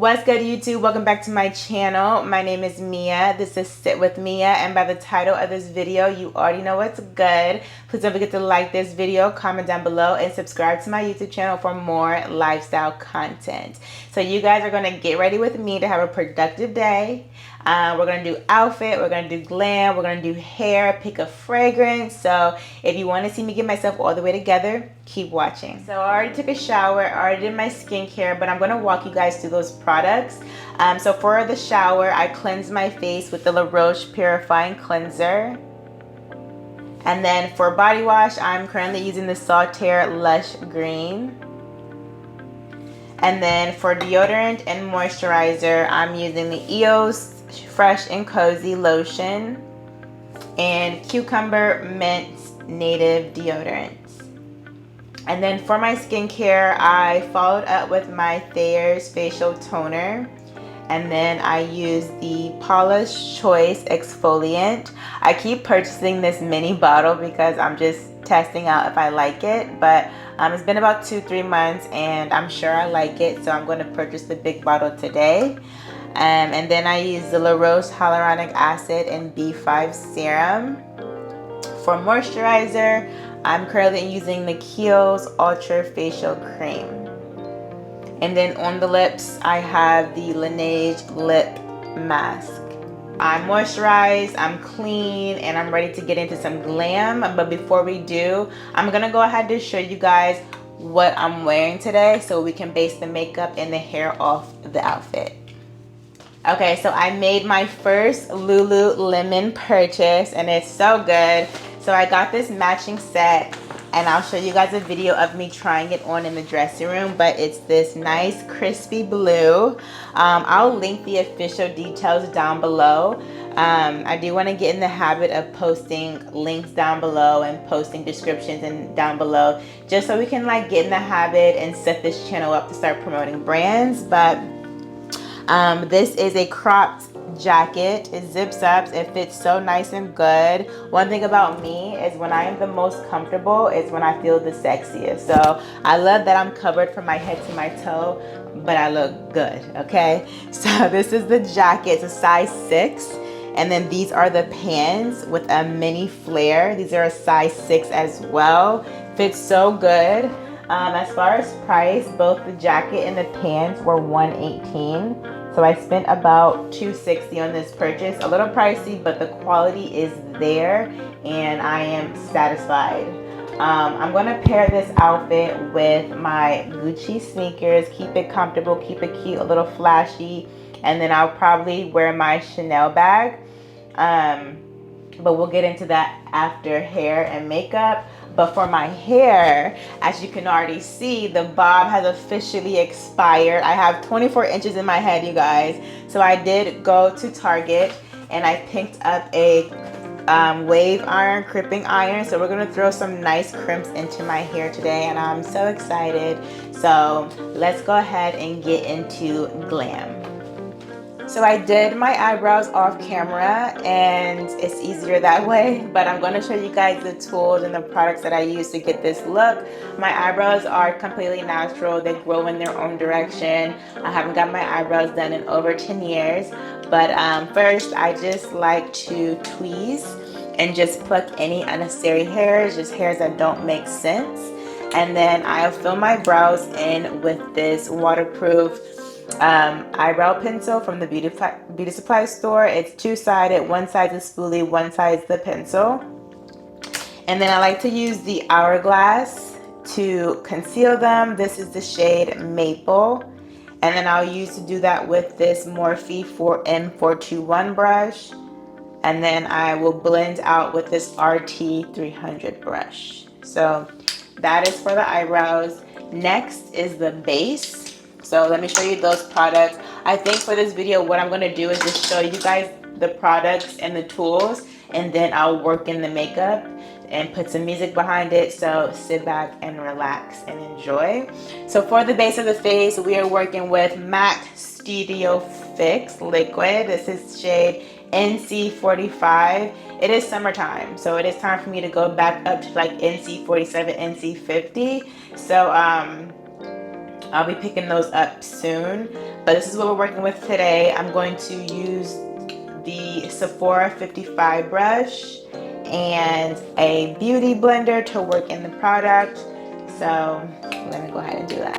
What's good, YouTube? Welcome back to my channel. My name is Mia. This is Sit with Mia, and by the title of this video, you already know what's good. Please don't forget to like this video, comment down below, and subscribe to my YouTube channel for more lifestyle content. So you guys are going to get ready with me to have a productive day. We're going to do outfit, we're going to do glam, we're going to do hair, pick a fragrance. So if you want to see me get myself all the way together, keep watching. So I already took a shower, I already did my skincare, but I'm going to walk you guys through those products. So for the shower, I cleansed my face with the La Roche Purifying Cleanser. And then for body wash, I'm currently using the Saltaire Lush Green. And then for deodorant and moisturizer, I'm using the EOS Fresh and Cozy Lotion and Cucumber Mint Native Deodorant. And then for my skincare, I followed up with my Thayer's Facial Toner. And then I use the Paula's Choice Exfoliant. I keep purchasing this mini bottle because I'm just testing out if I like it. But it's been about 2-3 months and I'm sure I like it. So I'm going to purchase the big bottle today. And then I use the La Roche Hyaluronic Acid and B5 Serum. For moisturizer, I'm currently using the Kiehl's Ultra Facial Cream. And then on the lips, I have the Laneige Lip Mask. I'm moisturized, I'm clean, and I'm ready to get into some glam. But before we do, I'm gonna go ahead and show you guys what I'm wearing today so we can base the makeup and the hair off the outfit. Okay, so I made my first Lululemon purchase and it's so good. So I got this matching set and I'll show you guys a video of me trying it on in the dressing room, but it's this nice crispy blue. I'll link the official details down below. I do want to get in the habit of posting links down below and posting descriptions and down below just so we can like get in the habit and set this channel up to start promoting brands. But this is a cropped jacket. It zips up, it fits so nice and good. One thing about me is when I am the most comfortable is when I feel the sexiest. So I love that I'm covered from my head to my toe, but I look good, okay? So this is the jacket, it's a size 6. And then these are the pants with a mini flare. These are a size 6 as well. Fits so good. As far as price, both the jacket and the pants were $118. So I spent about $260 on this purchase. A little pricey, but the quality is there and I am satisfied. I'm gonna pair this outfit with my Gucci sneakers. Keep it comfortable, keep it cute, a little flashy. And then I'll probably wear my Chanel bag. But we'll get into that after hair and makeup. But for my hair, as you can already see, the bob has officially expired. I have 24 inches in my head, you guys. So I did go to Target and I picked up a wave iron, crimping iron. So we're gonna throw some nice crimps into my hair today and I'm so excited. So let's go ahead and get into glam. So I did my eyebrows off camera and it's easier that way, but I'm going to show you guys the tools and the products that I use to get this look. My eyebrows are completely natural. They grow in their own direction. I haven't got my eyebrows done in over 10 years, but first I just like to tweeze and just pluck any unnecessary hairs, just hairs that don't make sense. And then I'll fill my brows in with this waterproof eyebrow pencil from the beauty supply store. It's two-sided, one side's a spoolie, one side's the pencil. And then I like to use the Hourglass to conceal them. This is the shade Maple. And then I'll use to do that with this Morphe M421 brush. And then I will blend out with this RT300 brush. So that is for the eyebrows. Next is the base. So let me show you those products. I think for this video, what I'm going to do is just show you guys the products and the tools, and then I'll work in the makeup and put some music behind it. So sit back and relax and enjoy. So for the base of the face, we are working with MAC Studio Fix Liquid. This is shade NC45. It is summertime, so it is time for me to go back up to like NC47, NC50. So I'll be picking those up soon, but this is what we're working with today. I'm going to use the Sephora 55 brush and a beauty blender to work in the product. So let me go ahead and do that.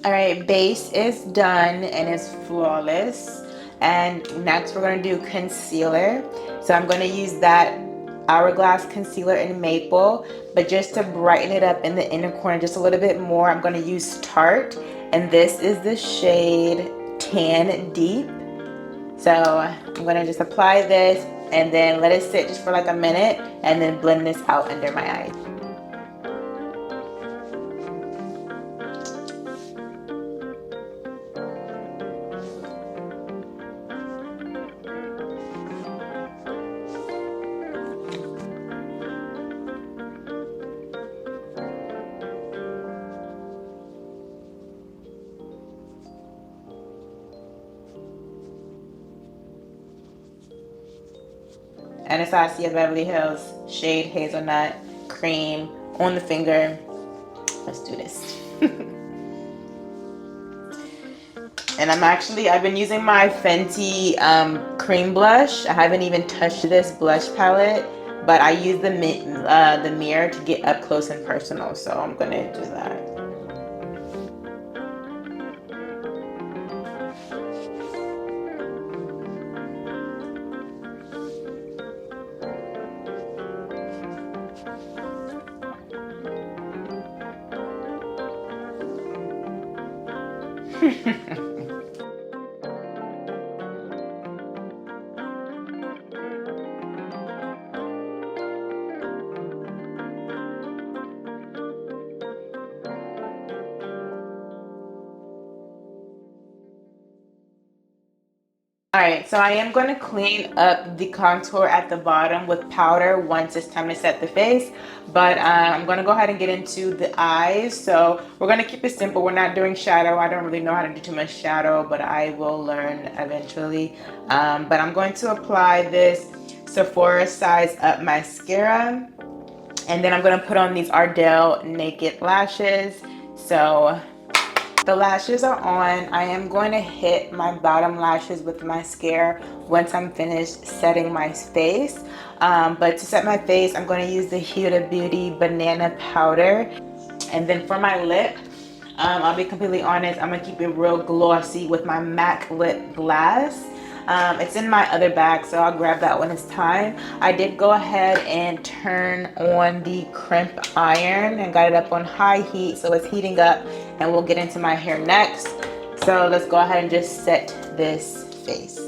All right, base is done and it's flawless. And next we're gonna do concealer. So I'm gonna use that Hourglass concealer in Maple, but just to brighten it up in the inner corner just a little bit more, I'm gonna use Tarte. And this is the shade Tan Deep. So I'm gonna just apply this and then let it sit just for like a minute and then blend this out under my eyes. Anastasia Beverly Hills, shade Hazelnut, cream on the finger. Let's do this. And I've been using my Fenty cream blush. I haven't even touched this blush palette, but I use the mirror to get up close and personal. So I'm gonna do that. Alright, so I am going to clean up the contour at the bottom with powder once it's time to set the face. But I'm going to go ahead and get into the eyes. So we're going to keep it simple. We're not doing shadow. I don't really know how to do too much shadow, but I will learn eventually. But I'm going to apply this Sephora Size Up mascara. And then I'm going to put on these Ardell Naked Lashes. So the lashes are on. I am going to hit my bottom lashes with mascara once I'm finished setting my face. But to set my face, I'm going to use the Huda Beauty Banana Powder. And then for my lip, I'll be completely honest, I'm going to keep it real glossy with my MAC lip glass. It's in my other bag, so I'll grab that when it's time. I did go ahead and turn on the crimp iron and got it up on high heat, so it's heating up, and we'll get into my hair next. So let's go ahead and just set this face.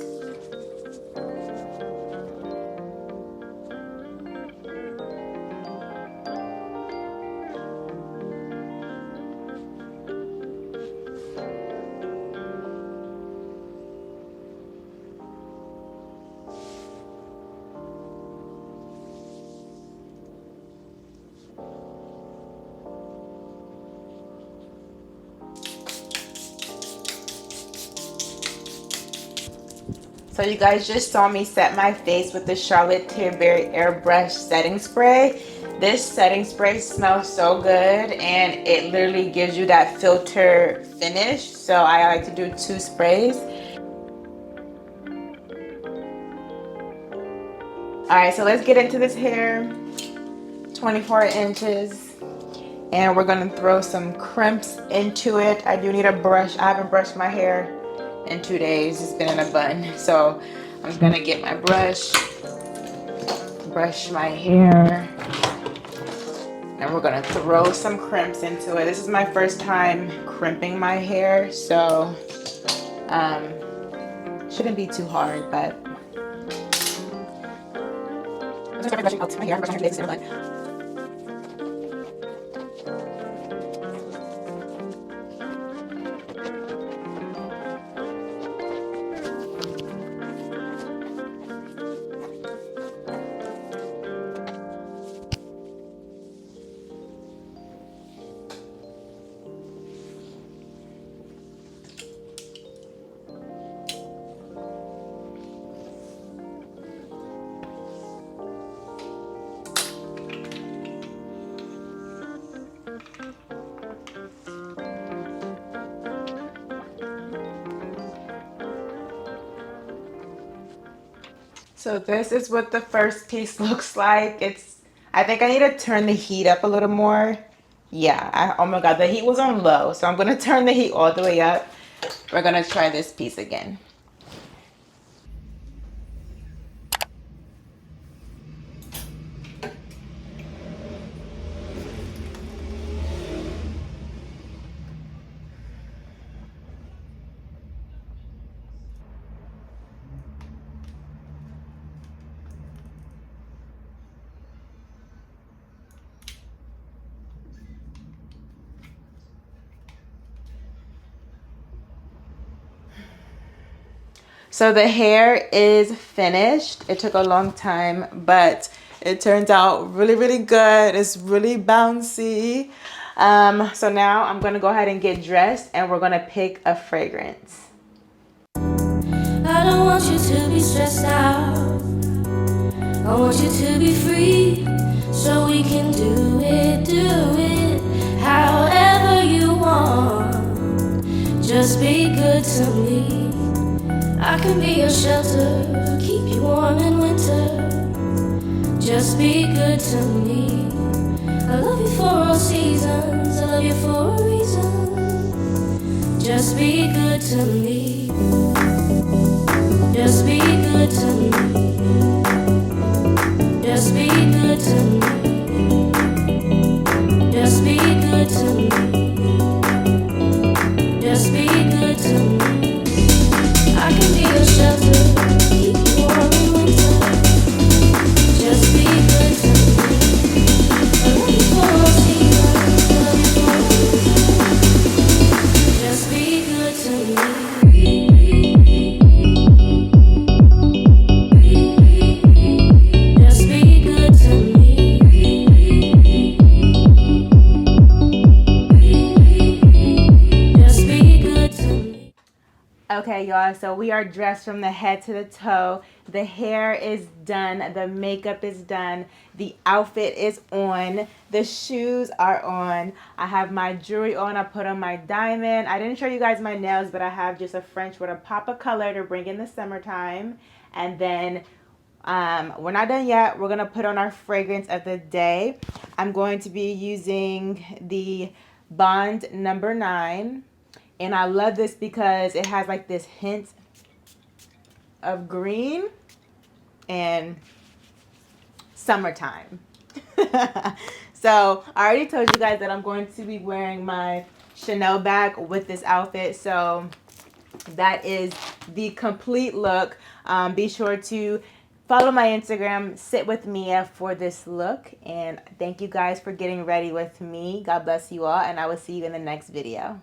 So you guys just saw me set my face with the Charlotte Tilbury Airbrush setting spray. This setting spray smells so good and it literally gives you that filter finish. So I like to do 2 sprays. Alright, so let's get into this hair. 24 inches. And we're going to throw some crimps into it. I do need a brush. I haven't brushed my hair in 2 days. It's been in a bun. So I'm gonna get my brush, brush my hair, and we're gonna throw some crimps into it. This is my first time crimping my hair, so Shouldn't be too hard, but I'm gonna start by brushing out my hair. Brushing my legs and like. So this is what the first piece looks like. I think I need to turn the heat up a little more. Yeah, oh my God, the heat was on low. So I'm gonna turn the heat all the way up. We're gonna try this piece again. So the hair is finished. It took a long time, but it turns out really, really good. It's really bouncy. So now I'm gonna go ahead and get dressed and we're gonna pick a fragrance. I don't want you to be stressed out. I want you to be free, so we can do it however you want. Just be good to me. I can be your shelter, keep you warm in winter. Just be good to me. I love you for all seasons, I love you for a reason. Just be good to me. Just be good to me. Just be good to me. Just be good to me. Just be good to me. I can be your shelter, keep you warm in winter. Just be good to me. I love you for all seasons, I love you for a reason. Just be good to me. Okay, y'all, so we are dressed from the head to the toe. The hair is done. The makeup is done. The outfit is on. The shoes are on. I have my jewelry on. I put on my diamond. I didn't show you guys my nails, but I have just a French with a pop of color to bring in the summertime. And then we're not done yet. We're going to put on our fragrance of the day. I'm going to be using the Bond number 9. And I love this because it has like this hint of green and summertime. So I already told you guys that I'm going to be wearing my Chanel bag with this outfit. So that is the complete look. Be sure to follow my Instagram, Sit With Mia, for this look. And thank you guys for getting ready with me. God bless you all. And I will see you in the next video.